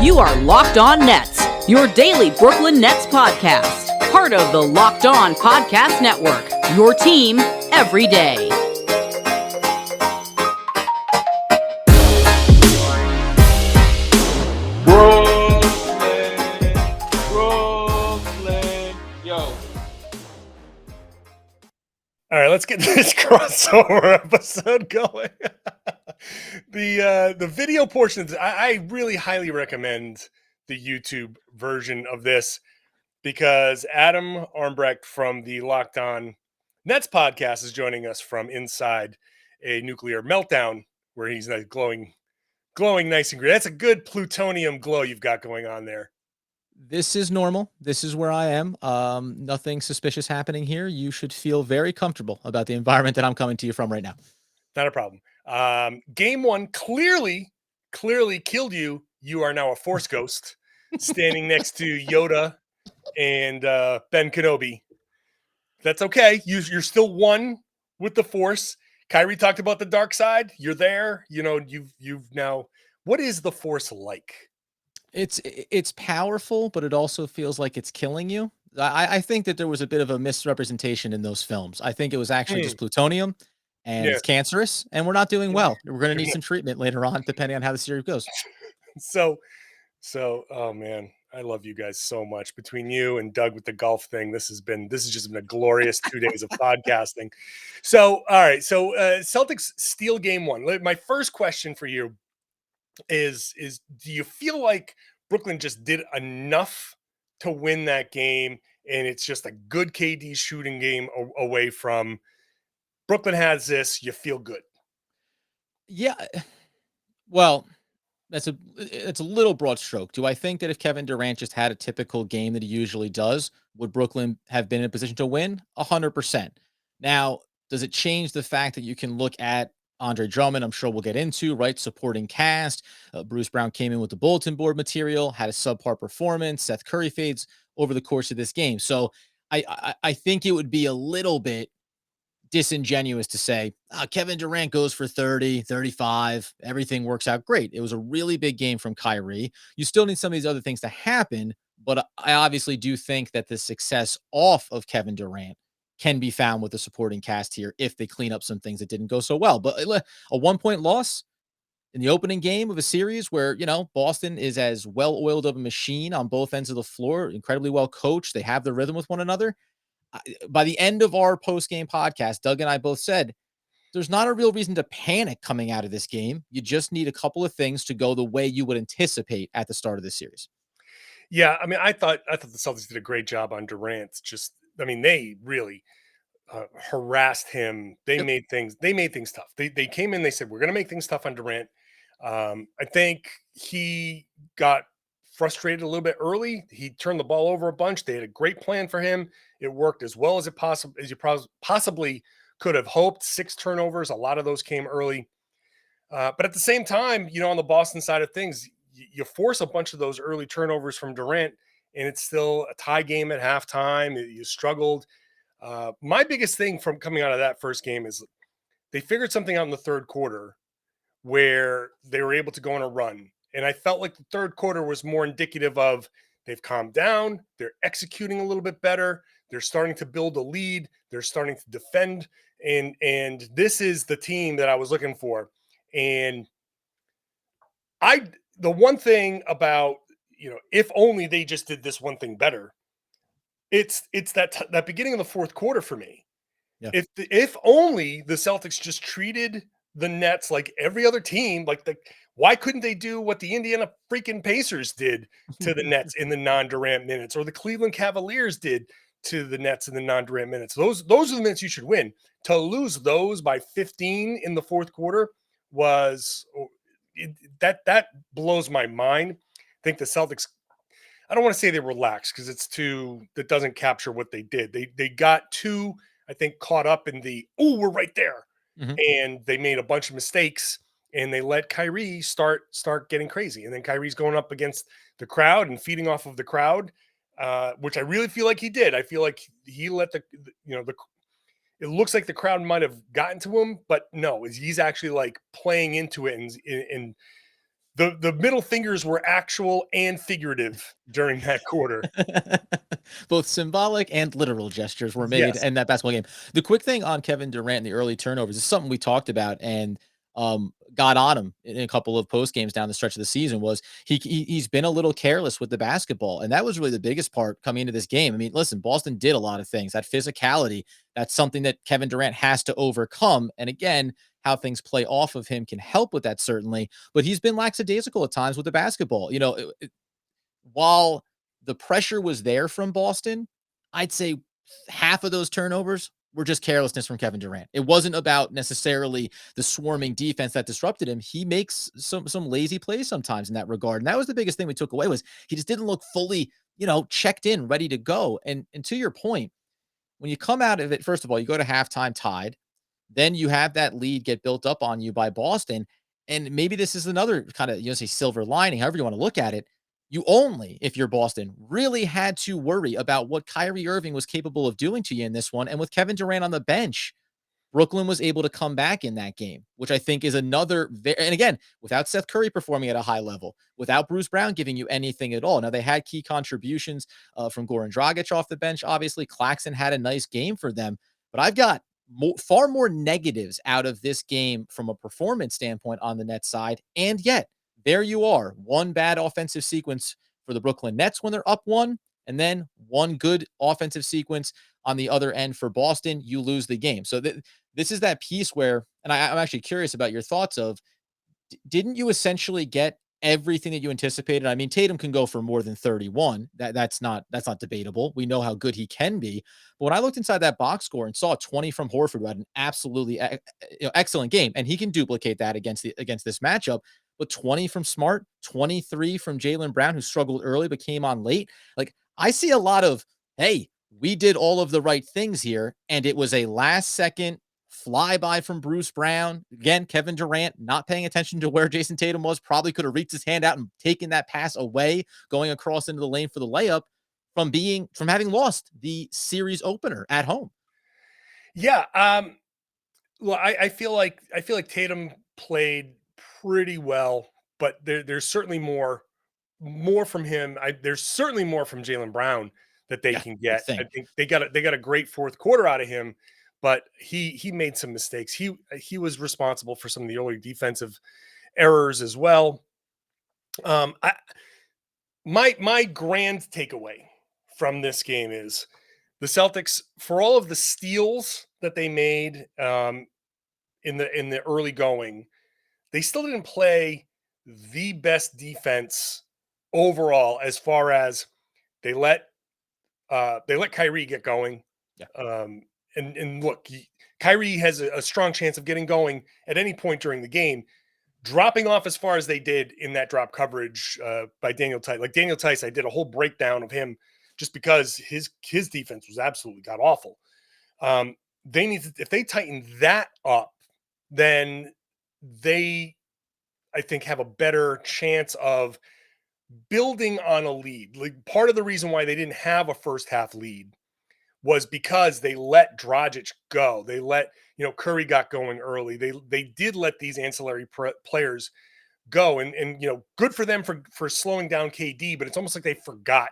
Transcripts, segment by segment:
You are Locked On Nets, your daily Brooklyn Nets podcast. Part of the Locked On Podcast Network, your team every day. Brooklyn, yo. All right, let's get this crossover episode going. The video portions, I really highly recommend the YouTube version of this because Adam Armbrecht from the Locked On Nets podcast is joining us from inside a nuclear meltdown where he's glowing nice and green. That's a good plutonium glow you've got going on there. This is normal. This is where I am. Nothing suspicious happening here. You should feel very comfortable about the environment that I'm coming to you from right now. Not a problem. Game one clearly killed you. You are now a Force ghost standing next to Yoda and Ben Kenobi. That's okay. You're still one with the Force. Kyrie talked about the dark side. You're there. You know, you've now. What is the Force like? It's powerful, but it also feels like it's killing you. I think that there was a bit of a misrepresentation in those films. I think it was actually just plutonium, and it's cancerous, and we're not doing well. We're going to need some treatment later on, depending on how the series goes. So, oh man, I love you guys so much. Between you and Doug with the golf thing, this has just been a glorious 2 days of podcasting. So, all right, so Celtics steal game one. My first question for you is do you feel like Brooklyn just did enough to win that game, and it's just a good KD shooting game away from Brooklyn has this, you feel good? Yeah. Well, it's a little broad stroke. Do I think that if Kevin Durant just had a typical game that he usually does, would Brooklyn have been in a position to win? 100%. Now, does it change the fact that you can look at Andre Drummond? I'm sure we'll get into, right? Supporting cast. Bruce Brown came in with the bulletin board material, had a subpar performance. Seth Curry fades over the course of this game. So I think it would be a little bit disingenuous to say Kevin Durant goes for 30, 35. Everything works out great. It was a really big game from Kyrie. You still need some of these other things to happen, but I obviously do think that the success off of Kevin Durant can be found with the supporting cast here if they clean up some things that didn't go so well. But a 1-point loss in the opening game of a series where, Boston is as well-oiled of a machine on both ends of the floor, incredibly well coached. They have the rhythm with one another. By the end of our post-game podcast, Doug and I both said, there's not a real reason to panic coming out of this game. You just need a couple of things to go the way you would anticipate at the start of this series. Yeah, I mean, I thought the Celtics did a great job on Durant. They really harassed him. They made things tough. They came in, they said, we're going to make things tough on Durant. I think he got frustrated a little bit early. He turned the ball over a bunch. They had a great plan for him. It worked as well as you possibly could have hoped. 6 turnovers. A lot of those came early. But at the same time, on the Boston side of things, you force a bunch of those early turnovers from Durant, and it's still a tie game at halftime. You struggled. My biggest thing from coming out of that first game is they figured something out in the third quarter where they were able to go on a run. And I felt like the third quarter was more indicative of they've calmed down. They're executing a little bit better. They're starting to build a lead. They're starting to defend. And this is the team that I was looking for. And the one thing about, if only they just did this one thing better, it's that beginning of the fourth quarter for me. Yeah. If only the Celtics just treated the Nets like every other team, why couldn't they do what the Indiana freaking Pacers did to the Nets in the non-Durant minutes, or the Cleveland Cavaliers did to the Nets in the non-Durant minutes? Those are the minutes you should win. To lose those by 15 in the fourth quarter that blows my mind. I think the Celtics, I don't want to say they relaxed because that doesn't capture what they did. They got too, I think, caught up in we're right there. Mm-hmm. And they made a bunch of mistakes, and they let Kyrie start getting crazy. And then Kyrie's going up against the crowd and feeding off of the crowd, which I really feel like he did. I feel like he let it looks like the crowd might have gotten to him, but no, he's actually playing into it and the middle fingers were actual and figurative during that quarter. Both symbolic and literal gestures were made Yes. in that basketball game. The quick thing on Kevin Durant and the early turnovers is something we talked about and got on him in a couple of post games down the stretch of the season was he's been a little careless with the basketball. And that was really the biggest part coming into this game. I mean, listen, Boston did a lot of things. That physicality, that's something that Kevin Durant has to overcome. And again, how things play off of him can help with that, certainly. But he's been lackadaisical at times with the basketball. While the pressure was there from Boston, I'd say half of those turnovers were just carelessness from Kevin Durant. It wasn't about necessarily the swarming defense that disrupted him. He makes some lazy plays sometimes in that regard. And that was the biggest thing we took away was he just didn't look fully, checked in, ready to go. And to your point, when you come out of it, first of all, you go to halftime tied, then you have that lead get built up on you by Boston. And maybe this is another kind of, say silver lining, however you want to look at it. You only, if you're Boston, really had to worry about what Kyrie Irving was capable of doing to you in this one. And with Kevin Durant on the bench, Brooklyn was able to come back in that game, which I think is another, and again, without Seth Curry performing at a high level, without Bruce Brown giving you anything at all. Now, they had key contributions from Goran Dragic off the bench. Obviously, Claxton had a nice game for them, but I've got far more negatives out of this game from a performance standpoint on the Nets side. And yet, there you are, one bad offensive sequence for the Brooklyn Nets when they're up one, and then one good offensive sequence on the other end for Boston, you lose the game. So this is that piece where, and I'm actually curious about your thoughts of, didn't you essentially get everything that you anticipated? I mean, Tatum can go for more than 31. That's not debatable. We know how good he can be. But when I looked inside that box score and saw 20 from Horford, who had an absolutely excellent game, and he can duplicate that against this matchup. But 20 from Smart, 23 from Jaylon Brown, who struggled early but came on late. Like, I see a lot of, hey, we did all of the right things here, and it was a last second flyby from Bruce Brown. Again, Kevin Durant not paying attention to where Jayson Tatum was, probably could have reached his hand out and taken that pass away, going across into the lane for the layup from having lost the series opener at home. Yeah. Well, I feel like Tatum played pretty well, but there's certainly more from him. There's certainly more from Jaylon Brown that they can get. I think they got a great fourth quarter out of him, but he made some mistakes. He was responsible for some of the early defensive errors as well. My grand takeaway from this game is the Celtics, for all of the steals that they made in the early going, they still didn't play the best defense overall, as far as they let Kyrie get going. Yeah. And look, Kyrie has a strong chance of getting going at any point during the game. Dropping off as far as they did in that drop coverage by Daniel Tice. Like Daniel Tice, I did a whole breakdown of him just because his defense was absolutely god awful. They need to, if they tighten that up, then they, I think, have a better chance of building on a lead. Like, part of the reason why they didn't have a first half lead was because they let Dragic go. They let, Curry got going early. They did let these ancillary players go, and good for them for slowing down KD, but it's almost like they forgot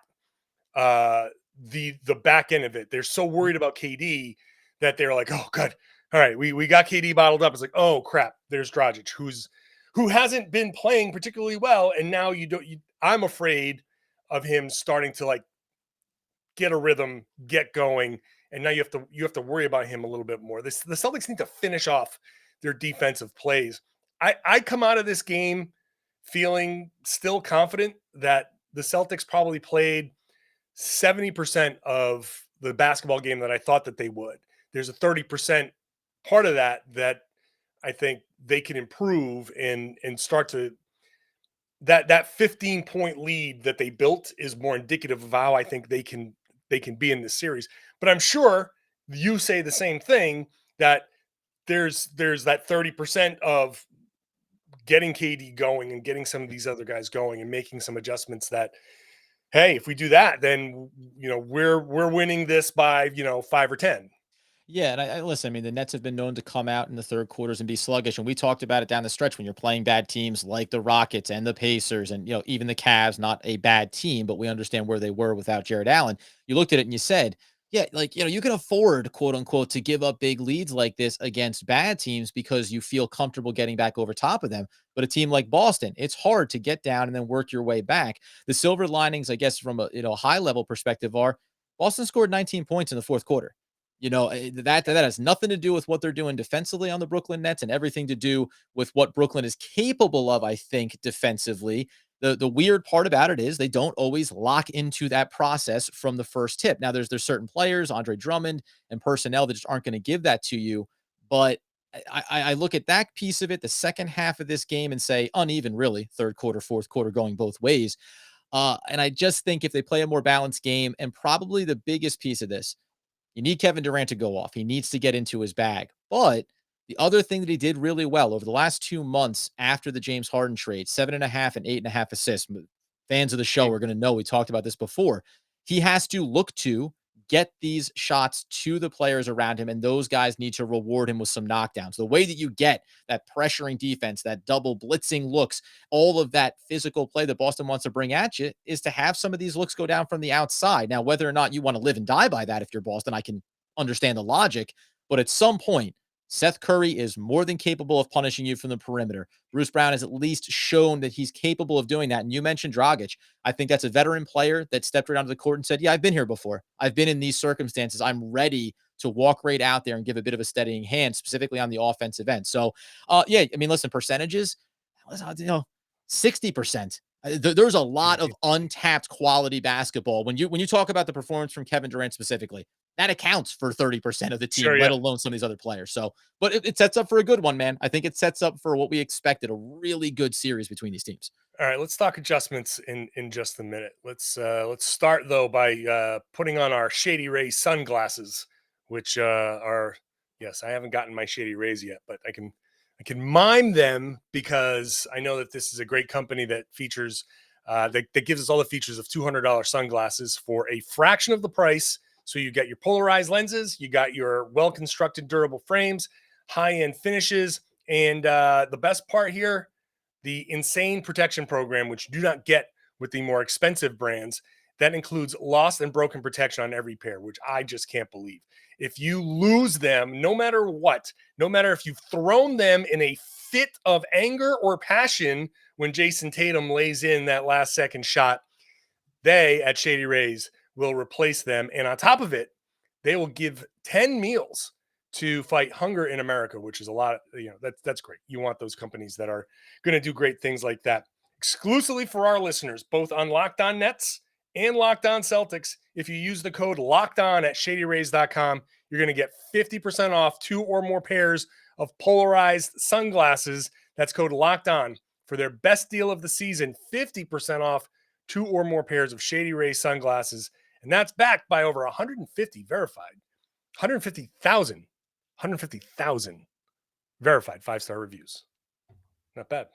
the back end of it. They're so worried about KD that they're like, oh god, all right, we got KD bottled up. It's like, oh crap, there's Dragic, who hasn't been playing particularly well, and now I'm afraid of him starting to like get a rhythm, get going, and now you have to worry about him a little bit more. The Celtics need to finish off their defensive plays. I come out of this game feeling still confident that the Celtics probably played 70% of the basketball game that I thought that they would. There's a 30% part of that I think they can improve and start to that 15-point lead that they built is more indicative of how I think they can be in this series. But I'm sure you say the same thing, that there's that 30% of getting KD going and getting some of these other guys going and making some adjustments that, hey, if we do that, then we're winning this by 5 or 10. Yeah, and I listen, I mean, the Nets have been known to come out in the third quarters and be sluggish, and we talked about it down the stretch when you're playing bad teams like the Rockets and the Pacers and, even the Cavs, not a bad team, but we understand where they were without Jared Allen. You looked at it and you said, yeah, like, you can afford, quote unquote, to give up big leads like this against bad teams because you feel comfortable getting back over top of them. But a team like Boston, it's hard to get down and then work your way back. The silver linings, I guess, from a high level perspective are Boston scored 19 points in the fourth quarter. That has nothing to do with what they're doing defensively on the Brooklyn Nets and everything to do with what Brooklyn is capable of, I think, defensively. The weird part about it is they don't always lock into that process from the first tip. Now, there's certain players, Andre Drummond and personnel, that just aren't going to give that to you. But I look at that piece of it, the second half of this game, and say uneven, really, third quarter, fourth quarter, going both ways. And I just think if they play a more balanced game, and probably the biggest piece of this, you need Kevin Durant to go off. He needs to get into his bag. But the other thing that he did really well over the last 2 months after the James Harden trade, 7.5 and 8.5 assists. Fans of the show are going to know we talked about this before. He has to look to get these shots to the players around him, and those guys need to reward him with some knockdowns. The way that you get that pressuring defense, that double blitzing looks, all of that physical play that Boston wants to bring at you is to have some of these looks go down from the outside. Now, whether or not you want to live and die by that, if you're Boston, I can understand the logic, but at some point, Seth Curry is more than capable of punishing you from the perimeter. Bruce Brown has at least shown that he's capable of doing that. And you mentioned Dragic. I think that's a veteran player that stepped right onto the court and said, yeah, I've been here before. I've been in these circumstances. I'm ready to walk right out there and give a bit of a steadying hand, specifically on the offensive end. So, yeah, I mean, listen, percentages, 60%. There's a lot of untapped quality basketball. When you talk about the performance from Kevin Durant specifically, that accounts for 30% of the team, let alone some of these other players. So, but it sets up for a good one, man. I think it sets up for what we expected, a really good series between these teams. All right, let's talk adjustments in just a minute. Let's start though by putting on our Shady Rays sunglasses, which are, yes, I haven't gotten my Shady Rays yet, but I can mime them because I know that this is a great company that features that gives us all the features of $200 sunglasses for a fraction of the price. So you get your polarized lenses, you got your well-constructed durable frames, high-end finishes, and the best part here, the insane protection program, which you do not get with the more expensive brands. That includes lost and broken protection on every pair, which I just can't believe. If you lose them, no matter what, no matter if you've thrown them in a fit of anger or passion when Jayson Tatum lays in that last second shot, they at Shady Rays will replace them. And on top of it, they will give 10 meals to fight hunger in America, which is a lot. That's great. You want those companies that are going to do great things like that. Exclusively for our listeners, both on Locked On Nets and Locked On Celtics. If you use the code Locked On at ShadyRays.com, you're going to get 50% off 2 or more pairs of polarized sunglasses. That's code Locked On for their best deal of the season, 50% off 2 or more pairs of Shady Rays sunglasses. And that's backed by over 150 verified, 150,000 verified 5-star reviews. Not bad.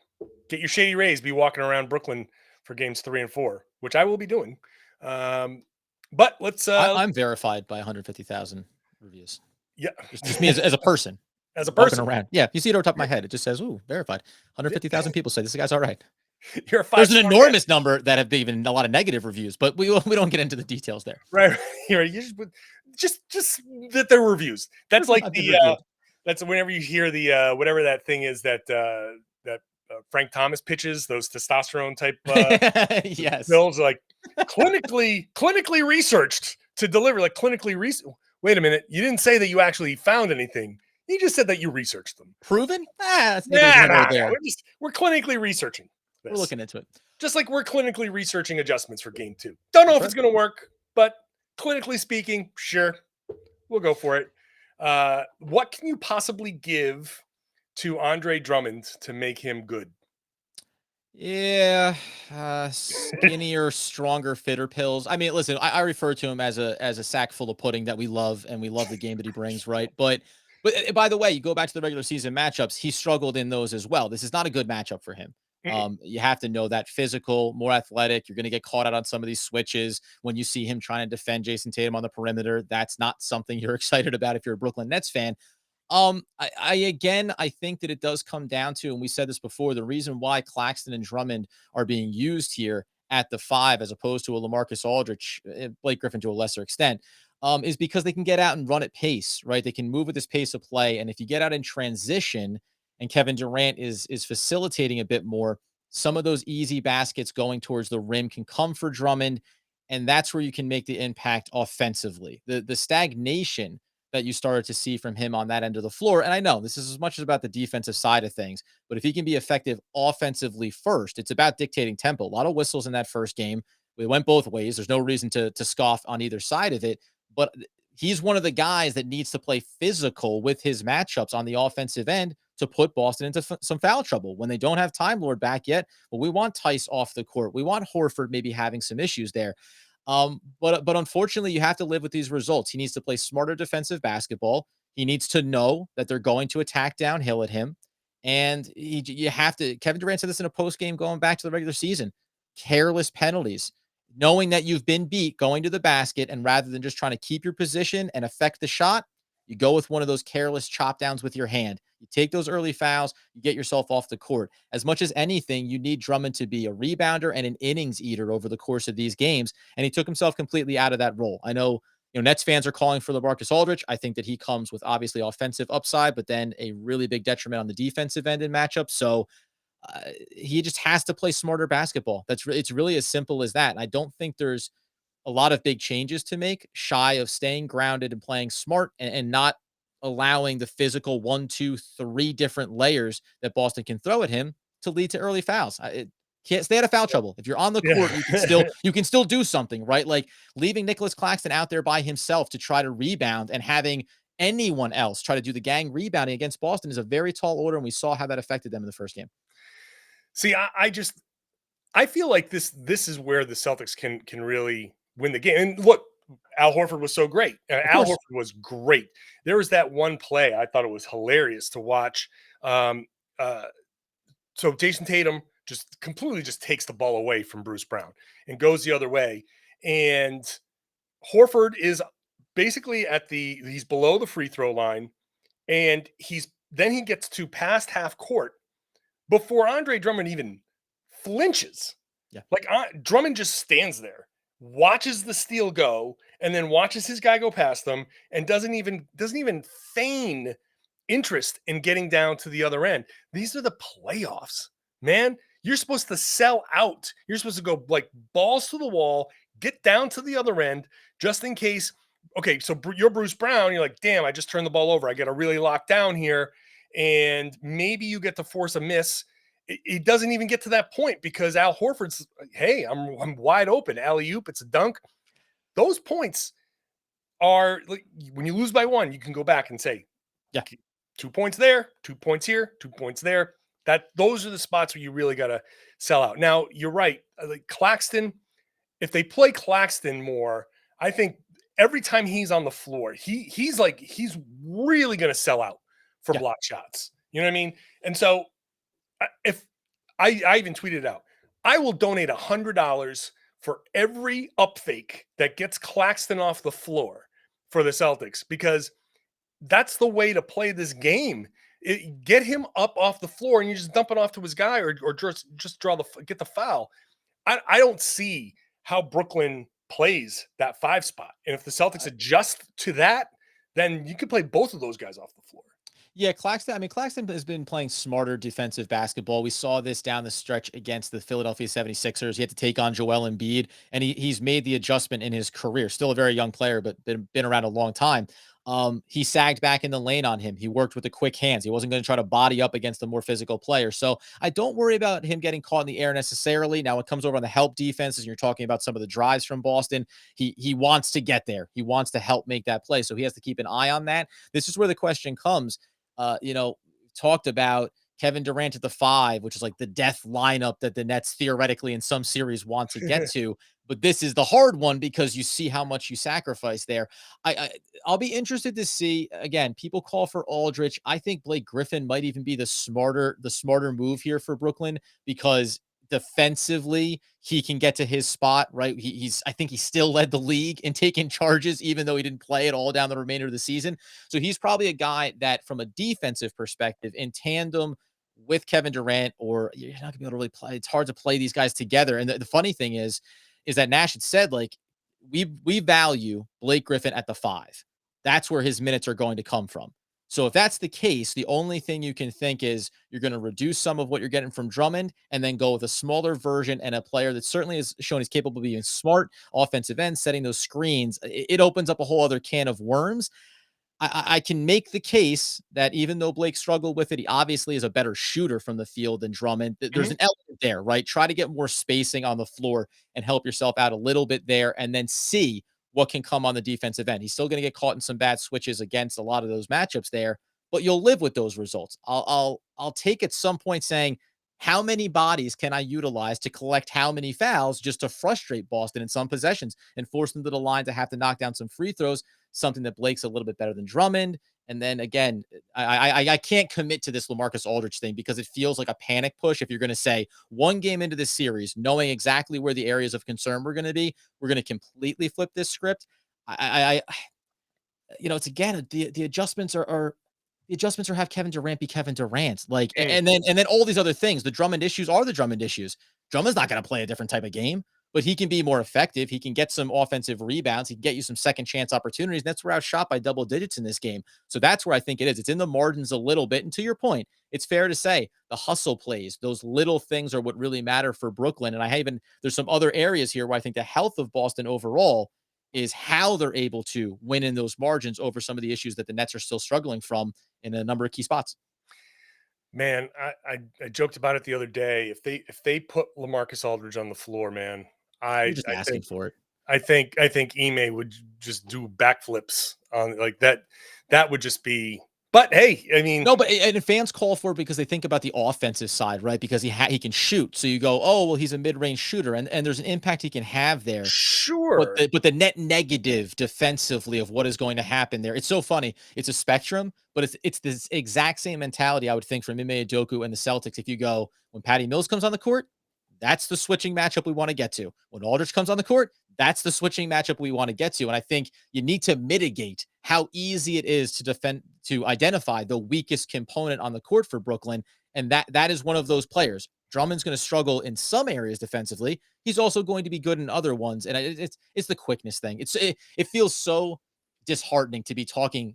Get your Shady Rays, be walking around Brooklyn for games 3 and 4, which I will be doing. But let's. I'm verified by 150,000 reviews. Yeah, just me as a person. As a person around. Yeah, you see it over top of my head. It just says, "Ooh, verified." 150,000 people say this guy's all right. You're a There's an enormous number that have even a lot of negative reviews, but we don't get into the details there. Right. You just that they're reviews. That's like that's whenever you hear the whatever that thing is that Frank Thomas pitches, those testosterone type yes, pills, like clinically researched to deliver, like clinically researched. Wait a minute, you didn't say that you actually found anything. You just said that you researched them. Proven? That's nah. We're clinically researching this. We're looking into it. Just like we're clinically researching adjustments for game 2. Don't know if it's going to work, but clinically speaking, sure, we'll go for it. What can you possibly give to Andre Drummond to make him good? Yeah, skinnier, stronger, fitter pills. I mean, listen, I refer to him as a sack full of pudding that we love, and we love the game that he brings, right? But by the way, you go back to the regular season matchups, he struggled in those as well. This is not a good matchup for him. You have to know that physical, more athletic. You're going to get caught out on some of these switches when you see him trying to defend Jayson Tatum on the perimeter. That's not something you're excited about if you're a Brooklyn Nets fan. I think that it does come down to, and we said this before, the reason why Claxton and Drummond are being used here at the 5 as opposed to a LaMarcus Aldridge, Blake Griffin to a lesser extent, is because they can get out and run at pace, right? They can move at this pace of play. And if you get out in transition and Kevin Durant is facilitating a bit more, some of those easy baskets going towards the rim can come for Drummond. And that's where you can make the impact offensively. The stagnation that you started to see from him on that end of the floor. And I know this is as much as about the defensive side of things, but if he can be effective offensively first, it's about dictating tempo. A lot of whistles in that first game. We went both ways. There's no reason to scoff on either side of it, but he's one of the guys that needs to play physical with his matchups on the offensive end to put Boston into some foul trouble when they don't have Time Lord back yet. Well, we want Tice off the court. We want Horford maybe having some issues there. But unfortunately, you have to live with these results. He needs to play smarter defensive basketball. He needs to know that they're going to attack downhill at him. And you have to, Kevin Durant said this in a post game going back to the regular season, careless penalties, knowing that you've been beat, going to the basket, and rather than just trying to keep your position and affect the shot, you go with one of those careless chop downs with your hand. You take those early fouls, you get yourself off the court. As much as anything, you need Drummond to be a rebounder and an innings eater over the course of these games. And he took himself completely out of that role. I know, Nets fans are calling for LaMarcus Aldridge. I think that he comes with obviously offensive upside, but then a really big detriment on the defensive end in matchups. So he just has to play smarter basketball. It's really as simple as that. And I don't think there's a lot of big changes to make, shy of staying grounded and playing smart and not allowing the physical 1, 2, 3 different layers that Boston can throw at him to lead to early fouls. It can't stay out of foul trouble. If you're on the court, you can still do something, right? Like leaving Nicholas Claxton out there by himself to try to rebound and having anyone else try to do the gang rebounding against Boston is a very tall order, and we saw how that affected them in the first game. See, I feel like this is where the Celtics can really win the game. And look, Al Horford was so great. Al Horford was great. There was that one play I thought it was hilarious to watch. So Jayson Tatum just completely just takes the ball away from Bruce Brown and goes the other way. And Horford is basically he's below the free throw line, and he gets to past half court before Andre Drummond even flinches. Yeah. Like Drummond just stands there, watches the steal go, and then watches his guy go past them and doesn't even feign interest in getting down to the other end. These are the playoffs, man. You're supposed to sell out. You're supposed to go like balls to the wall, get down to the other end just in case. Okay, so you're Bruce Brown. You're like, damn, I just turned the ball over. I got to really lock down here. And maybe you get to force a miss. It doesn't even get to that point because Al Horford's, hey, I'm wide open. Alley-oop, it's a dunk. Those points are, like, when you lose by 1, you can go back and say, yeah, 2 points there, 2 points here, 2 points there. Those are the spots where you really got to sell out. Now, you're right. Like Claxton, if they play Claxton more, I think every time he's on the floor, he's really going to sell out for block shots. You know what I mean? And so if I even tweeted out, I will donate $100 for every up fake that gets Claxton off the floor for the Celtics, because that's the way to play this game. Get him up off the floor and you just dump it off to his guy or just get the foul. I don't see how Brooklyn plays that 5 spot. And if the Celtics adjust to that, then you can play both of those guys off the floor. Yeah, Claxton has been playing smarter defensive basketball. We saw this down the stretch against the Philadelphia 76ers. He had to take on Joel Embiid, and he's made the adjustment in his career. Still a very young player, but been around a long time. He sagged back in the lane on him. He worked with the quick hands. He wasn't going to try to body up against a more physical player. So I don't worry about him getting caught in the air necessarily. Now, it comes over on the help defenses, and you're talking about some of the drives from Boston. He wants to get there. He wants to help make that play. So he has to keep an eye on that. This is where the question comes. Talked about Kevin Durant at the 5, which is like the death lineup that the Nets theoretically in some series want to get to. But this is the hard one because you see how much you sacrifice there. I'll be interested to see. Again, people call for Aldridge. I think Blake Griffin might even be the smarter move here for Brooklyn because defensively he can get to his spot, right? I think he still led the league in taking charges, even though he didn't play at all down the remainder of the season. So he's probably a guy that, from a defensive perspective, in tandem with Kevin Durant, or you're not gonna be able to really play. It's hard to play these guys together. And the funny thing is that Nash had said, like, we value Blake Griffin at the 5. That's where his minutes are going to come from. So if that's the case, the only thing you can think is you're going to reduce some of what you're getting from Drummond and then go with a smaller version and a player that certainly has shown he's capable of being smart, offensive end, setting those screens. It opens up a whole other can of worms. I can make the case that even though Blake struggled with it, he obviously is a better shooter from the field than Drummond. There's an element there, right? Try to get more spacing on the floor and help yourself out a little bit there, and then see what can come on the defensive end. He's still going to get caught in some bad switches against a lot of those matchups there, but you'll live with those results. I'll take at some point saying, how many bodies can I utilize to collect how many fouls just to frustrate Boston in some possessions and force them to the line to have to knock down some free throws, something that Blake's a little bit better than Drummond. And then again, I can't commit to this LaMarcus Aldridge thing because it feels like a panic push. If you're going to say one game into this series, knowing exactly where the areas of concern we're going to be, we're going to completely flip this script. It's again, the adjustments are the adjustments are have Kevin Durant be Kevin Durant. Like, and then all these other things, the Drummond issues are the Drummond issues. Drummond's not going to play a different type of game, but he can be more effective. He can get some offensive rebounds. He can get you some second chance opportunities. That's where I was shot by double digits in this game. So that's where I think it is. It's in the margins a little bit. And to your point, it's fair to say the hustle plays, those little things are what really matter for Brooklyn. And there's some other areas here where I think the health of Boston overall is how they're able to win in those margins over some of the issues that the Nets are still struggling from in a number of key spots. Man, I joked about it the other day. If they put LaMarcus Aldridge on the floor, man, You're just asking for it. I think Ime would just do backflips on like that. That would just be. But hey, I mean, no, but and fans call for it because they think about the offensive side, right? Because he can shoot. So you go, oh well, he's a mid-range shooter, and there's an impact he can have there. Sure, but the net negative defensively of what is going to happen there, it's so funny. It's a spectrum, but it's this exact same mentality I would think from Ime Udoka and the Celtics. If you go, when Patty Mills comes on the court, that's the switching matchup we want to get to. When Aldridge comes on the court, that's the switching matchup we want to get to. And I think you need to mitigate how easy it is to identify the weakest component on the court for Brooklyn. And that is one of those players. Drummond's going to struggle in some areas defensively. He's also going to be good in other ones. And it's the quickness thing. It feels so disheartening to be talking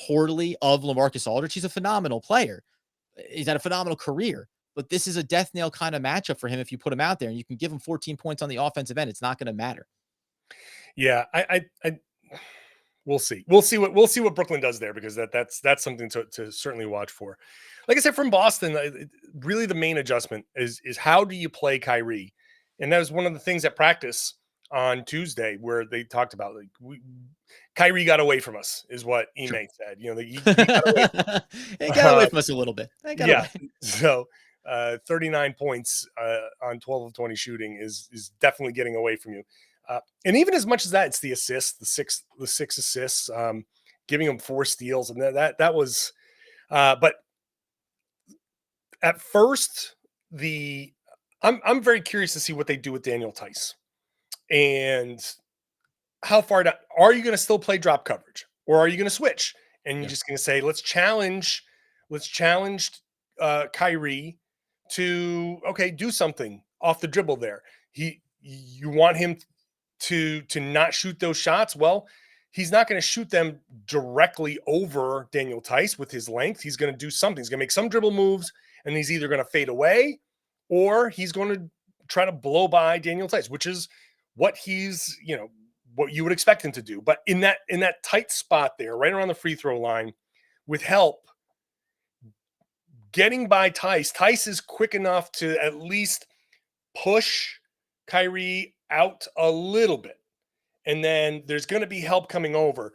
poorly of LaMarcus Aldridge. He's a phenomenal player. He's had a phenomenal career. But this is a death nail kind of matchup for him if you put him out there and you can give him 14 points on the offensive end. It's not going to matter. Yeah, I we'll see. We'll see what Brooklyn does there because that's something to certainly watch for. Like I said, from Boston, really the main adjustment is how do you play Kyrie? And that was one of the things at practice on Tuesday where they talked about Kyrie got away from us, is what Ime said. He got away he got away from us a little bit. Yeah. So 39 points on 12 of 20 shooting is definitely getting away from you. And even as much as that, it's the assists, the six assists, giving him 4 steals, and that was. But at first, I'm very curious to see what they do with Daniel Tice, and how far down are you going to still play drop coverage, or are you going to switch and you're just going to say let's challenge Kyrie to do something off the dribble there. You want him to not shoot those shots. Well, he's not going to shoot them directly over Daniel Tice with his length. He's going to do something. He's going to make some dribble moves, and he's either going to fade away or he's going to try to blow by Daniel Tice, which is what what you would expect him to do. But in that tight spot there, right around the free throw line, with help getting by Tice is quick enough to at least push Kyrie out a little bit. And then there's going to be help coming over.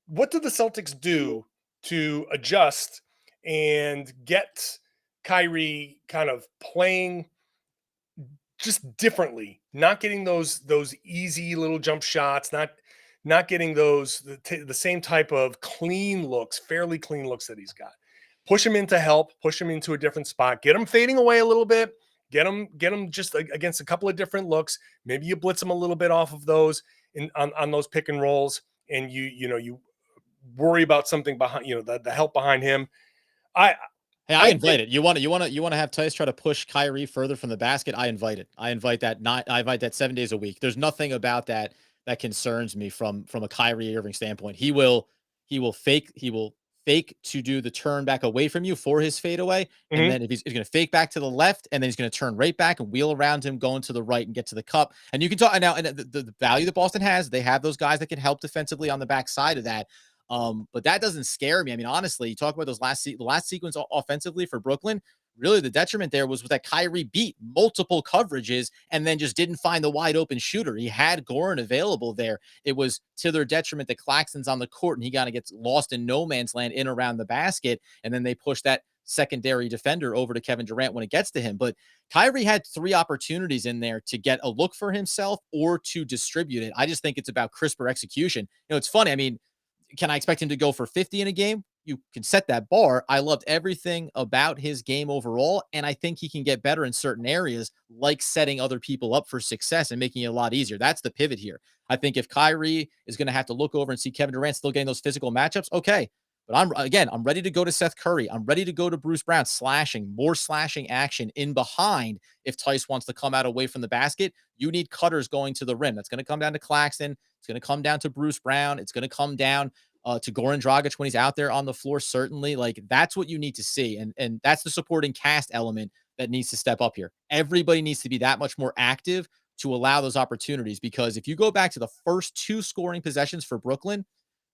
What do the Celtics do to adjust and get Kyrie kind of playing just differently, not getting those easy little jump shots, not getting the same type of clean looks, fairly clean looks that he's got. Push him into help, push him into a different spot, get him fading away a little bit, get him just against a couple of different looks. Maybe you blitz him a little bit off of those on those pick and rolls, and you worry about something behind, the help behind him. I invite it. You want to have Tice try to push Kyrie further from the basket. I invite it. I invite that 7 days a week. There's nothing about that concerns me from a Kyrie Irving standpoint. He will fake to do the turn back away from you for his fadeaway. And then if he's going to fake back to the left, and then he's going to turn right back and wheel around him, going to the right and get to the cup. And you can talk now, and the value that Boston has, they have those guys that can help defensively on the backside of that. But that doesn't scare me. I mean, honestly, you talk about those the last sequence offensively for Brooklyn. Really, the detriment there was that Kyrie beat multiple coverages and then just didn't find the wide open shooter. He had Goran available there. It was to their detriment that Claxton's on the court and he kind of gets lost in no man's land in around the basket. And then they push that secondary defender over to Kevin Durant when it gets to him. But Kyrie had 3 opportunities in there to get a look for himself or to distribute it. I just think it's about crisper execution. It's funny. I mean, can I expect him to go for 50 in a game? You can set that bar. I loved everything about his game overall, and I think he can get better in certain areas, like setting other people up for success and making it a lot easier. That's the pivot here. I think if Kyrie is going to have to look over and see Kevin Durant still getting those physical matchups, okay. But I'm ready to go to Seth Curry. I'm ready to go to Bruce Brown, more slashing action in behind. If Tice wants to come out away from the basket, you need cutters going to the rim. That's going to come down to Claxton. It's going to come down to Bruce Brown. It's going to come down to Goran Dragic when he's out there on the floor. Certainly, like, that's what you need to see. And that's the supporting cast element that needs to step up here. Everybody needs to be that much more active to allow those opportunities, because if you go back to the first 2 scoring possessions for Brooklyn,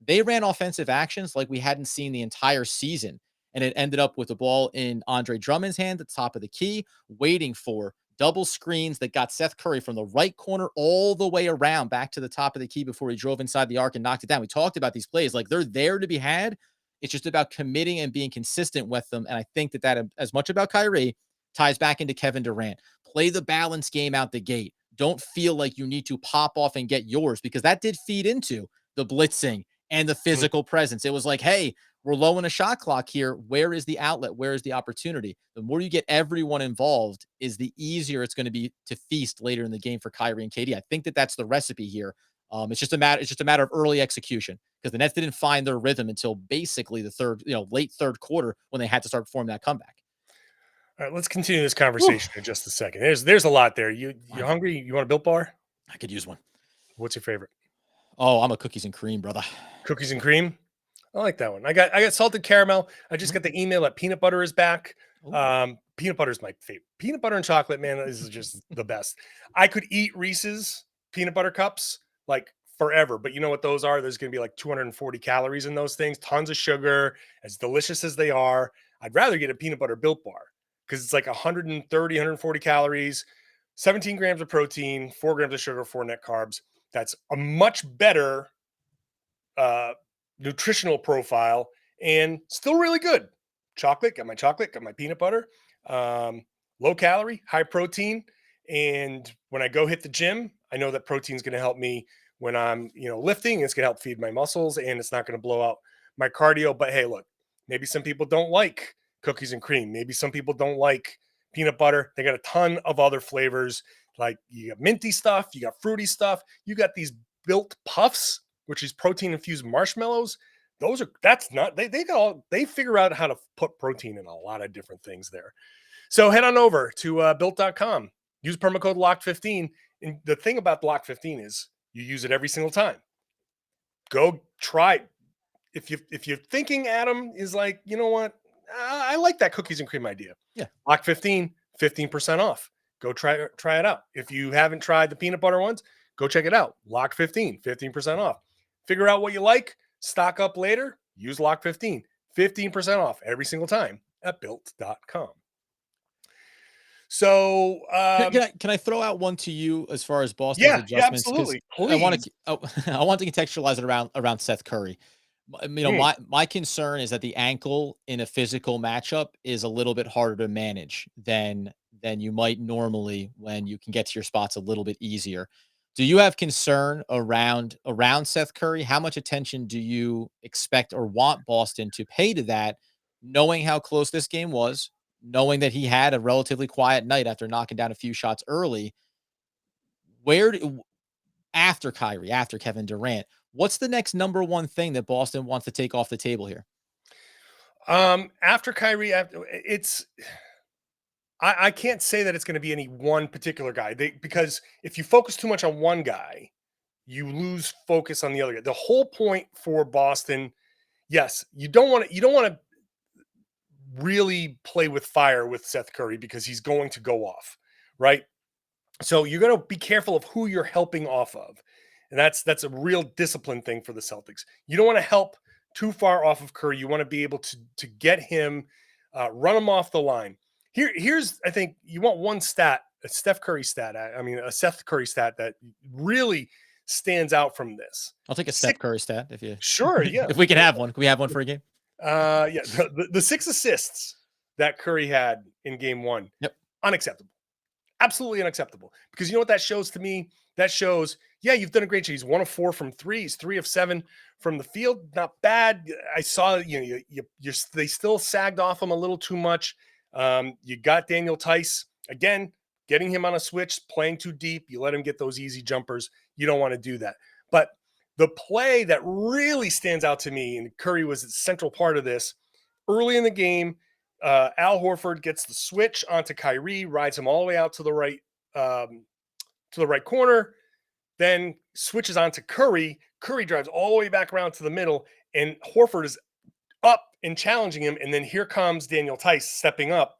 they ran offensive actions like we hadn't seen the entire season. And it ended up with the ball in Andre Drummond's hand at the top of the key, waiting for double screens that got Seth Curry from the right corner all the way around back to the top of the key before he drove inside the arc and knocked it down. We talked about these plays. Like, they're there to be had. It's just about committing and being consistent with them. And I think that as much about Kyrie ties back into Kevin Durant. Play the balance game out the gate. Don't feel like you need to pop off and get yours, because that did feed into the blitzing and the physical presence. It was like, hey, we're low in a shot clock here. Where is the outlet? Where is the opportunity? The more you get everyone involved, is the easier it's going to be to feast later in the game for Kyrie and KD. I think that's the recipe here. It's just a matter of early execution, because the Nets didn't find their rhythm until basically the late third quarter, when they had to start performing that comeback. All right, let's continue this conversation in just a second. There's a lot there. You hungry? You want a Built Bar? I could use one. What's your favorite? Oh, I'm a cookies and cream, brother. Cookies and cream? I like that one. I got salted caramel. I just got the email that peanut butter is back. Peanut butter is my favorite. Peanut butter and chocolate, man, this is just the best. I could eat Reese's peanut butter cups like forever, but you know what those are? There's going to be like 240 calories in those things, tons of sugar, as delicious as they are. I'd rather get a peanut butter Built Bar, because it's like 130, 140 calories, 17 grams of protein, 4 grams of sugar, 4 net carbs. That's a much better nutritional profile, and still really good. Got my peanut butter, low calorie, high protein. And when I go hit the gym, I know that protein is going to help me when I'm, lifting. It's going to help feed my muscles, and it's not going to blow out my cardio. But hey, look, maybe some people don't like cookies and cream. Maybe some people don't like peanut butter. They got a ton of other flavors. Like, you got minty stuff, you got fruity stuff, you got these Built Puffs, which is protein infused marshmallows. They figure out how to put protein in a lot of different things there. So head on over to built.com, use promo code LOCK15. And the thing about LOCK15 is you use it every single time. Go try it. If you're thinking Adam is like, you know what, I like that cookies and cream idea. Yeah. LOCK15, 15% off. Go try it out. If you haven't tried the peanut butter ones, go check it out. LOCK15, 15% off. Figure out what you like, stock up later, use LOCK15, 15% off every single time at built.com. So can I throw out one to you as far as Boston's adjustments? Yeah, absolutely. I want to contextualize it around Seth Curry. My concern is that the ankle in a physical matchup is a little bit harder to manage than than you might normally when you can get to your spots a little bit easier. Do you have concern around Seth Curry? How much attention do you expect or want Boston to pay to that, knowing how close this game was, knowing that he had a relatively quiet night after knocking down a few shots early? Where do, after Kyrie, after Kevin Durant, what's the next number one thing that Boston wants to take off the table here? After Kyrie, I can't say that it's going to be any one particular guy because if you focus too much on one guy, you lose focus on the other guy. The whole point for Boston, yes, you don't want to really play with fire with Seth Curry because he's going to go off, right? So you're going to be careful of who you're helping off of. And that's a real discipline thing for the Celtics. You don't want to help too far off of Curry. You want to be able to get him, run him off the line. Here's I think you want one stat, a Seth Curry stat that really stands out from this. I'll take a Steph Curry stat if you sure, yeah. If we can have one, can we have one for a game? Yeah, the 6 assists that Curry had in game 1, yep, unacceptable. Absolutely unacceptable. Because you know what that shows to me? That shows, yeah, you've done a great job. He's 1 of 4 from 3. He's 3 of 7 from the field. Not bad. I saw, they still sagged off him a little too much. You got Daniel Tice, again, getting him on a switch, playing too deep. You let him get those easy jumpers. You don't want to do that. But the play that really stands out to me, and Curry was a central part of this, early in the game, Al Horford gets the switch onto Kyrie, rides him all the way out to the right corner, then switches onto Curry. Curry drives all the way back around to the middle, and Horford is up and challenging him. And then here comes Daniel Tice stepping up,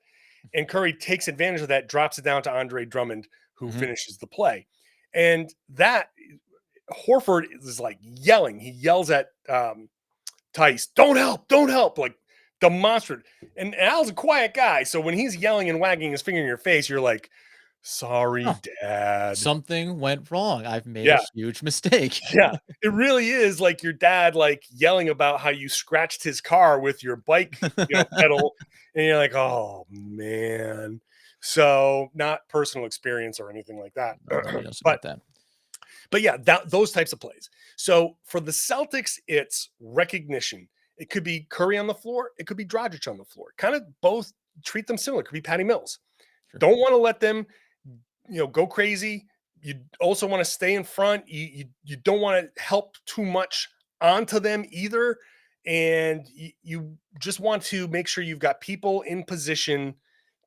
and Curry takes advantage of that, drops it down to Andre Drummond, who finishes the play. And that Horford is like yelling. He yells at Tice, don't help, like demonstrative. And Al's a quiet guy. So when he's yelling and wagging his finger in your face, you're like, sorry, Dad. Something went wrong. I've made a huge mistake. Yeah, it really is like your dad, like yelling about how you scratched his car with your bike pedal. And you're like, oh, man. So not personal experience or anything like that. But yeah, those types of plays. So for the Celtics, it's recognition. It could be Curry on the floor. It could be Dragic on the floor. Kind of both treat them similar. It could be Patty Mills. Sure. Don't want to let them, go crazy. You also want to stay in front. You don't want to help too much onto them either. And you just want to make sure you've got people in position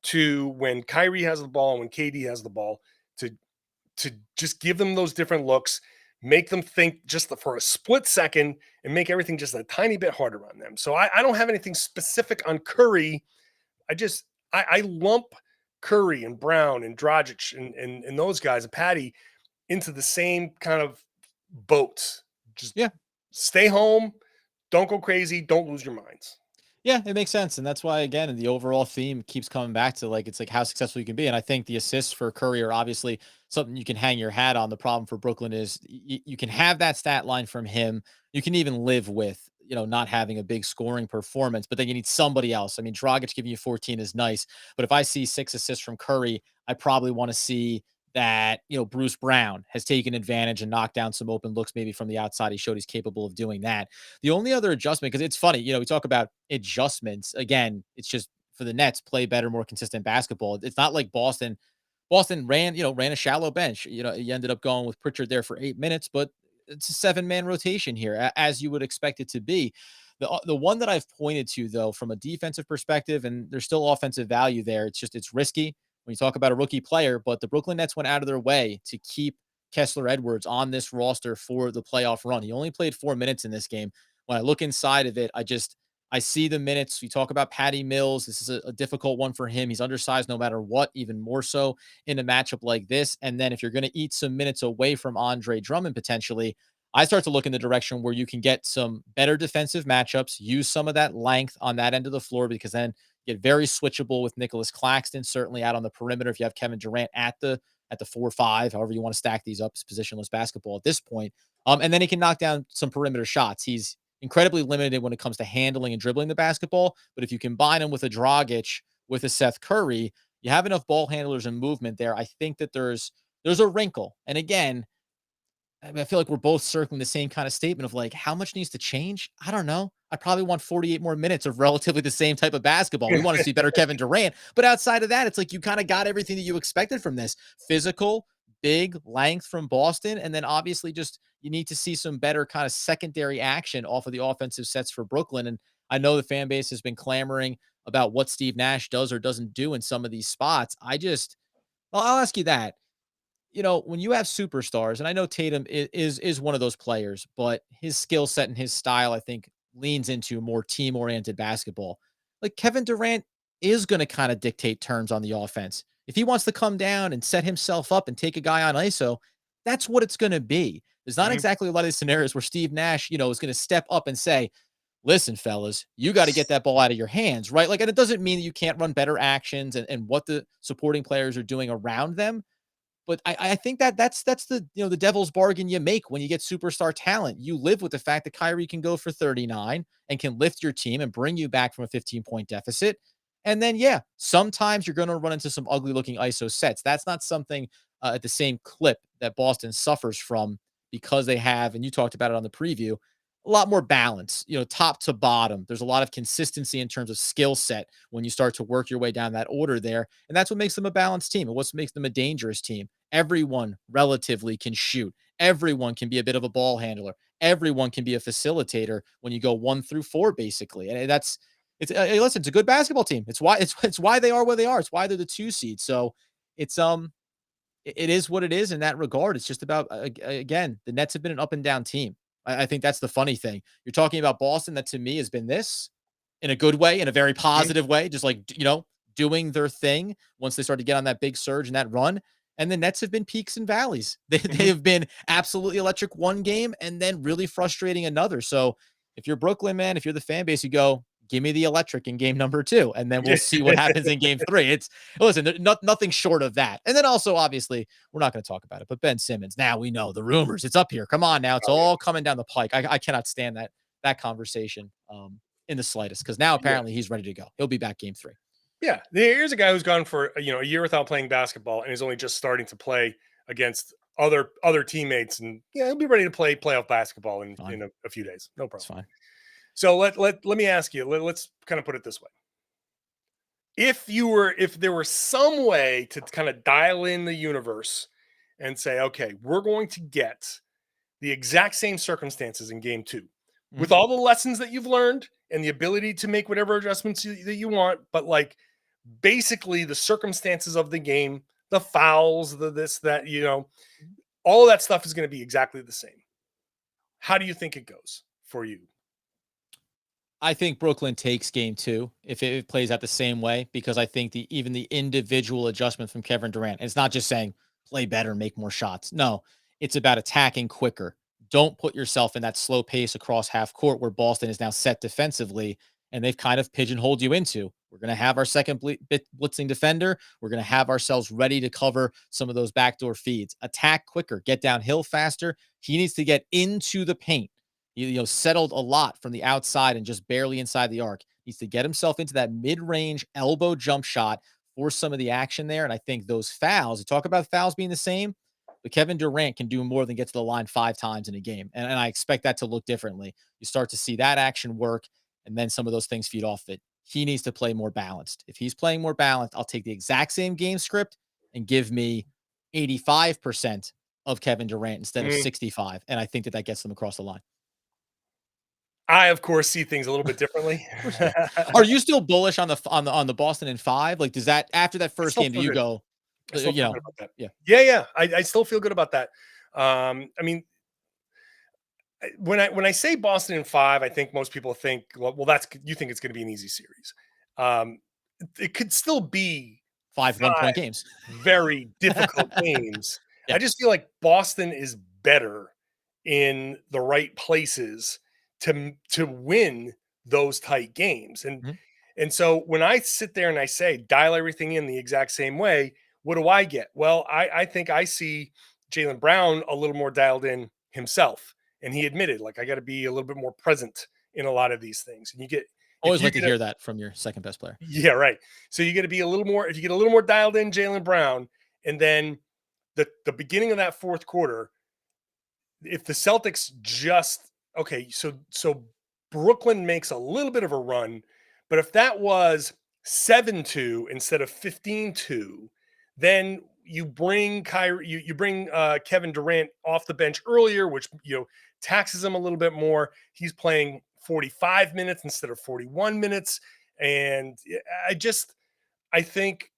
to, when Kyrie has the ball, when KD has the ball, to just give them those different looks, make them think just for a split second, and make everything just a tiny bit harder on them. So I don't have anything specific on Curry. I lump Curry and Brown and Dragic and those guys and Patty into the same kind of boats. Just stay home. Don't go crazy. Don't lose your minds. Yeah, it makes sense. And that's why, again, the overall theme keeps coming back to it's like how successful you can be. And I think the assists for Curry are obviously something you can hang your hat on. The problem for Brooklyn is you can have that stat line from him. You can even live with, not having a big scoring performance, but then you need somebody else. I mean, Dragic giving you 14 is nice, but if I see 6 assists from Curry, I probably want to see that, Bruce Brown has taken advantage and knocked down some open looks, maybe from the outside. He showed he's capable of doing that. The only other adjustment, because it's funny, we talk about adjustments. Again, it's just for the Nets, play better, more consistent basketball. It's not like Boston ran a shallow bench. He ended up going with Pritchard there for 8 minutes, but it's a 7-man rotation here, as you would expect it to be. The one that I've pointed to, though, from a defensive perspective, and there's still offensive value there, it's risky when you talk about a rookie player, but the Brooklyn Nets went out of their way to keep Kessler Edwards on this roster for the playoff run. He only played 4 minutes in this game. When I look inside of it, I see the minutes. We talk about Patty Mills. This is a difficult one for him. He's undersized no matter what, even more so in a matchup like this. And then if you're going to eat some minutes away from Andre Drummond potentially, I start to look in the direction where you can get some better defensive matchups, use some of that length on that end of the floor, because then get very switchable with Nicholas Claxton, certainly out on the perimeter. If you have Kevin Durant at the 4-5, however you want to stack these up, it's positionless basketball at this point. And then he can knock down some perimeter shots. He's incredibly limited when it comes to handling and dribbling the basketball. But if you combine him with a Dragic, with a Seth Curry, You have enough ball handlers and movement there. I think that there's a wrinkle. And again, I mean, I feel like we're both circling the same kind of statement of like, how much needs to change? I don't know. I probably want 48 more minutes of relatively the same type of basketball. We want to see better Kevin Durant. But outside of that, it's like you kind of got everything that you expected from this. Physical, big length from Boston. And then obviously just you need to see some better kind of secondary action off of the offensive sets for Brooklyn. And I know the fan base has been clamoring about what Steve Nash does or doesn't do in some of these spots. I'll ask you that. When you have superstars, and I know Tatum is one of those players, but his skill set and his style, I think, leans into more team-oriented basketball. Like Kevin Durant is going to kind of dictate terms on the offense. If he wants to come down and set himself up and take a guy on ISO, that's what it's going to be. There's not exactly a lot of these scenarios where Steve Nash, is going to step up and say, listen, fellas, you got to get that ball out of your hands, right? Like, and it doesn't mean that you can't run better actions and what the supporting players are doing around them. But I think that's the the devil's bargain you make when you get superstar talent. You live with the fact that Kyrie can go for 39 and can lift your team and bring you back from a 15-point deficit. And then, yeah, sometimes you're going to run into some ugly looking ISO sets. That's not something at the same clip that Boston suffers from because they have, and you talked about it on the preview, a lot more balance, top to bottom. There's a lot of consistency in terms of skill set when you start to work your way down that order there. And that's what makes them a balanced team and what makes them a dangerous team. Everyone relatively can shoot. Everyone can be a bit of a ball handler. Everyone can be a facilitator when you go 1 through 4, basically. And listen, it's a good basketball team. It's why they are where they are. It's why they're the 2 seed. So it's, it is what it is in that regard. It's just about, again, the Nets have been an up and down team. I think that's the funny thing. You're talking about Boston that to me has been this in a good way, in a very positive way, just like, doing their thing once they start to get on that big surge and that run. And the Nets have been peaks and valleys. They have been absolutely electric one game and then really frustrating another. So if you're Brooklyn, man, if you're the fan base, you go, give me the electric in game number 2, and then we'll see what happens in game 3. Nothing short of that. And then also, obviously, we're not going to talk about it, but Ben Simmons, now we know the rumors. It's up here. Come on now. It's all coming down the pike. I cannot stand that conversation in the slightest, because now apparently he's ready to go. He'll be back game 3. Yeah. Here's a guy who's gone for, a year without playing basketball and is only just starting to play against other teammates. And he'll be ready to play playoff basketball in a few days. No problem. That's fine. So let me ask you, let's kind of put it this way. If there were some way to kind of dial in the universe and say, okay, we're going to get the exact same circumstances in game 2 with all the lessons that you've learned and the ability to make whatever adjustments that you want, but like basically the circumstances of the game, the fouls, the this, that, all that stuff is going to be exactly the same. How do you think it goes for you? I think Brooklyn takes game 2 if it plays out the same way, because I think even the individual adjustment from Kevin Durant, it's not just saying play better, make more shots. No, it's about attacking quicker. Don't put yourself in that slow pace across half court where Boston is now set defensively and they've kind of pigeonholed you into. We're going to have our second blitzing defender. We're going to have ourselves ready to cover some of those backdoor feeds. Attack quicker, get downhill faster. He needs to get into the paint. Settled a lot from the outside and just barely inside the arc. Needs to get himself into that mid-range elbow jump shot, force some of the action there. And I think those fouls, you talk about fouls being the same, but Kevin Durant can do more than get to the line 5 times in a game. And I expect that to look differently. You start to see that action work, and then some of those things feed off it. He needs to play more balanced. If he's playing more balanced, I'll take the exact same game script and give me 85% of Kevin Durant instead of 65. And I think that gets them across the line. I, of course, see things a little bit differently. Are you still bullish on the Boston in 5? Like, does that after that first game, do you go, I still feel good about that. Yeah. Yeah. I still feel good about that. I mean, when I say Boston in 5, I think most people think, well, you think it's going to be an easy series. It could still be 5 1-point games, very difficult games. Yeah. I just feel like Boston is better in the right places to win those tight games. And so when I sit there and I say dial everything in the exact same way, what do I get? Well, I think I see Jaylon Brown a little more dialed in himself. And he admitted, like, I got to be a little bit more present in a lot of these things. And you get Always like to hear that from your second best player. Yeah, right. So you got to be a little more, if you get a little more dialed in Jaylon Brown, and then the beginning of that fourth quarter, if the Celtics just, okay, so Brooklyn makes a little bit of a run, but if that was 7-2 instead of 15-2, then you bring Kevin Durant off the bench earlier, which taxes him a little bit more. He's playing 45 minutes instead of 41 minutes. And I think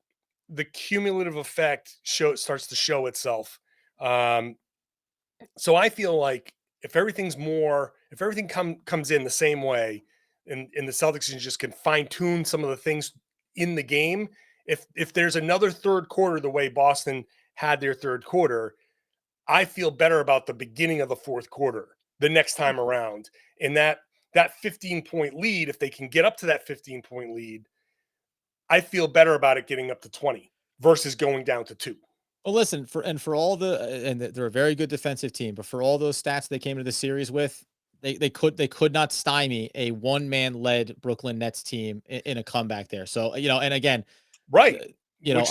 the cumulative effect starts to show itself. So I feel like if everything comes in the same way, and the Celtics just can fine tune some of the things in the game, if there's another third quarter the way Boston had their third quarter, I feel better about the beginning of the fourth quarter the next time around. And that 15-point lead, if they can get up to that 15-point lead, I feel better about it getting up to 20 versus going down to 2. Well, listen, for all they're a very good defensive team, but for all those stats they came into the series with, they could not stymie a one-man led Brooklyn Nets team in a comeback there. So, and again, right. It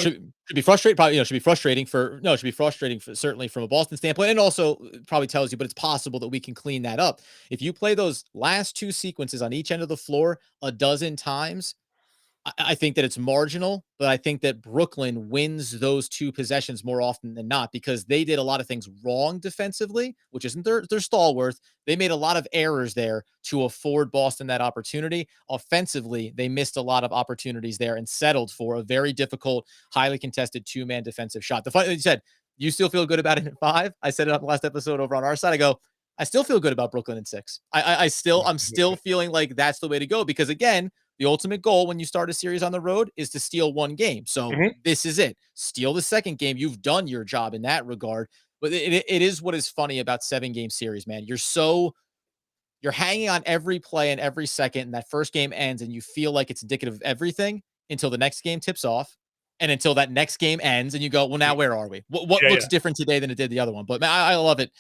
should be frustrating. Probably, it should be frustrating certainly from a Boston standpoint, and also probably tells you, but it's possible that we can clean that up. If you play those last two sequences on each end of the floor a dozen times, I think that it's marginal, but I think that Brooklyn wins those two possessions more often than not because they did a lot of things wrong defensively, which isn't their stalwart. They made a lot of errors there to afford Boston that opportunity. Offensively, they missed a lot of opportunities there and settled for a very difficult, highly contested two-man defensive shot. The fun you said, you still feel good about it in 5? I said it on the last episode over on our side. I go, I still feel good about Brooklyn in 6. I'm still feeling like that's the way to go because again, the ultimate goal when you start a series on the road is to steal one game. So This is it. Steal the second game. You've done your job in that regard. But it is what is funny about 7-game series, man. You're hanging on every play and every second, and that first game ends, and you feel like it's indicative of everything until the next game tips off, and until that next game ends, and you go, well, now where are we? What looks different today than it did the other one? But man, I love it.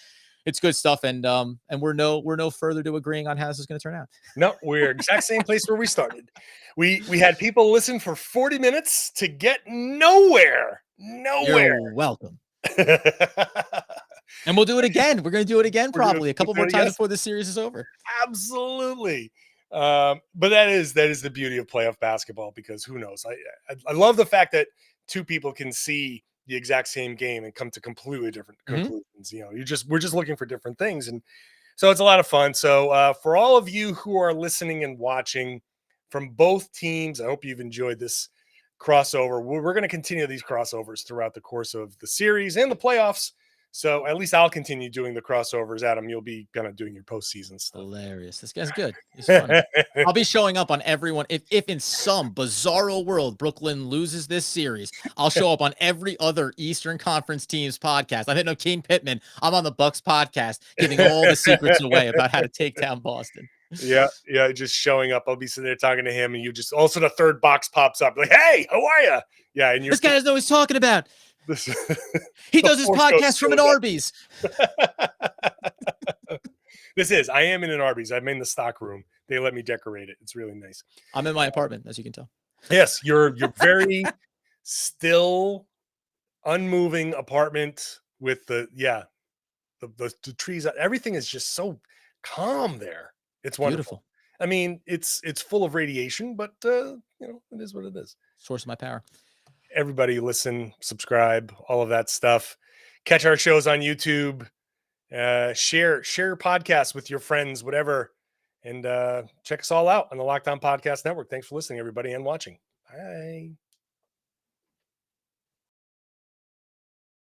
It's good stuff, and we're no further to agreeing on how this is going to turn out. No, we're exact same place where we started. We had people listen for 40 minutes to get nowhere. You're welcome. And we'll do it again. We're going to do it again probably a couple more times before the series is over. Absolutely. But that is the beauty of playoff basketball because who knows? I love the fact that two people can see the exact same game and come to completely different conclusions. We're just looking for different things. And so it's a lot of fun. So for all of you who are listening and watching from both teams, I hope you've enjoyed this crossover. We're going to continue these crossovers throughout the course of the series and the playoffs. So at least I'll continue doing the crossovers. Adam, you'll be kind of doing your postseason stuff. Hilarious. This guy's good. He's funny. I'll be showing up on everyone. If in some bizarro world Brooklyn loses this series, I'll show up on every other Eastern Conference team's podcast. I'm hitting up Kane Pittman. I'm on the Bucks podcast, giving all the secrets away about how to take down Boston. Yeah, just showing up. I'll be sitting there talking to him, and you just also the third box pops up like, "Hey, how are you?" Yeah, and this guy doesn't know what he's talking about. He does his podcast from an Arby's. I am in an Arby's. I'm in the stock room. They let me decorate it. It's really nice. I'm in my apartment, as you can tell. Yes, you're very still, unmoving apartment with the trees. Everything is just so calm there. It's wonderful. Beautiful. I mean, it's full of radiation, but it is what it is. Source of my power. Everybody listen, subscribe, all of that stuff. Catch our shows on YouTube. Share podcasts with your friends, whatever. And check us all out on the Locked On Podcast Network. Thanks for listening, everybody, and watching. Bye.